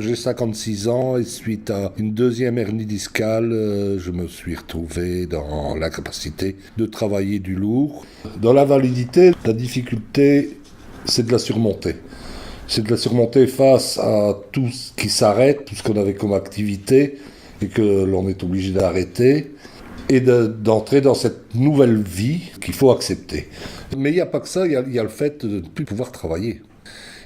J'ai 56 ans et suite à une deuxième hernie discale, je me suis retrouvé dans l'incapacité de travailler du lourd. Dans l'invalidité, la difficulté, c'est de la surmonter. C'est de la surmonter face à tout ce qui s'arrête, tout ce qu'on avait comme activité et que l'on est obligé d'arrêter et d'entrer dans cette nouvelle vie qu'il faut accepter. Mais il n'y a pas que ça, il y a le fait de ne plus pouvoir travailler.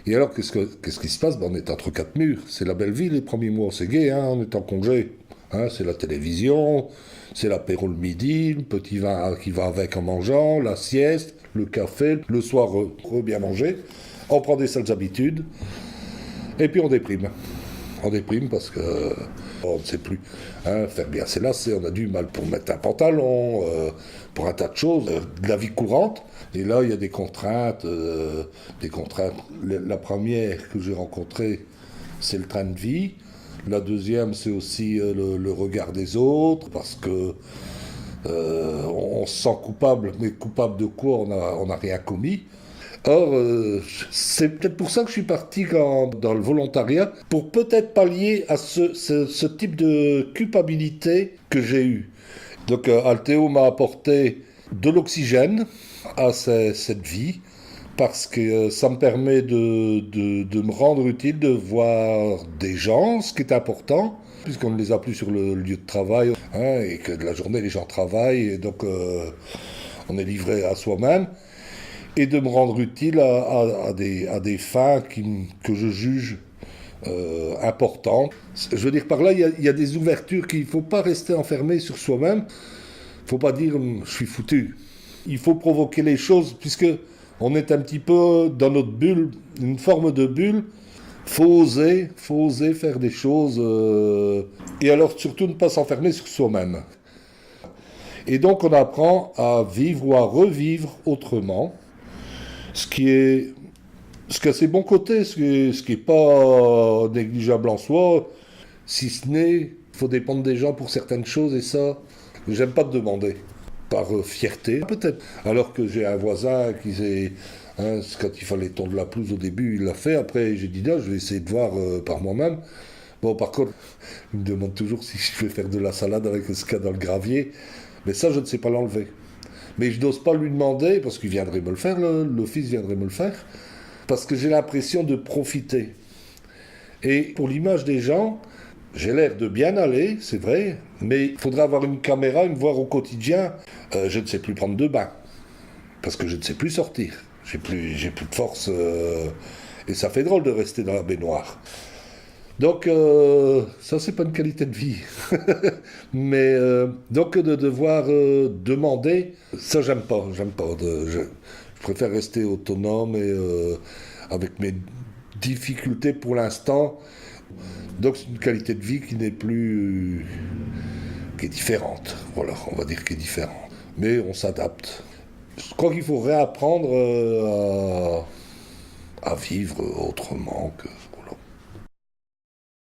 Et alors, qu'est-ce qui se passe? On est entre quatre murs. C'est la belle vie les premiers mois, c'est gai, hein, on est en congé. Hein, c'est la télévision, c'est l'apéro le midi, le petit vin qui va avec en mangeant, la sieste, le café, le soir bien manger. On prend des sales habitudes et puis on déprime. On déprime parce que on ne sait plus faire bien ses lacets, on a du mal pour mettre un pantalon, pour un tas de choses, de la vie courante. Et là, il y a des contraintes. La première que j'ai rencontrée, c'est le train de vie. La deuxième, c'est aussi le regard des autres, parce que on se sent coupable, mais coupable de quoi? On n'a rien commis. Or, c'est peut-être pour ça que je suis parti dans le volontariat, pour peut-être pallier à ce type de culpabilité que j'ai eu. Donc, Altéo m'a apporté de l'oxygène à cette vie, parce que ça me permet de me rendre utile, de voir des gens, ce qui est important, puisqu'on ne les a plus sur le lieu de travail, hein, et que de la journée les gens travaillent, et donc on est livré à soi-même. Et de me rendre utile à des fins que je juge importantes. Je veux dire, par là, il y a des ouvertures qu'il ne faut pas rester enfermé sur soi-même. Il ne faut pas dire je suis foutu. Il faut provoquer les choses, puisque on est un petit peu dans notre bulle, une forme de bulle. Faut oser faire des choses. Et alors, surtout, ne pas s'enfermer sur soi-même. Et donc, on apprend à vivre ou à revivre autrement. Ce qui a ses bons côtés, ce qui est pas négligeable en soi, si ce n'est, il faut dépendre des gens pour certaines choses, et ça, j'aime pas te demander. Par fierté, peut-être. Alors que j'ai un voisin qui s'est... quand il fallait tondre la pelouse au début, il l'a fait. Après, j'ai dit, non, je vais essayer de voir par moi-même. Bon, par contre, il me demande toujours si je vais faire de la salade avec ce qu'il y a dans le gravier. Mais ça, je ne sais pas l'enlever. Mais je n'ose pas lui demander, parce qu'il viendrait me le faire, le fils viendrait me le faire, parce que j'ai l'impression de profiter. Et pour l'image des gens, j'ai l'air de bien aller, c'est vrai, mais il faudrait avoir une caméra, me voir au quotidien. Je ne sais plus prendre de bain, parce que je ne sais plus sortir. J'ai plus de force, et ça fait drôle de rester dans la baignoire. Donc, ça, c'est pas une qualité de vie. Mais, donc, de devoir demander, ça, j'aime pas. Je préfère rester autonome et avec mes difficultés pour l'instant. Donc, c'est une qualité de vie qui n'est plus... qui est différente. Voilà, on va dire qu'elle est différente. Mais on s'adapte. Je crois qu'il faut réapprendre à vivre autrement que...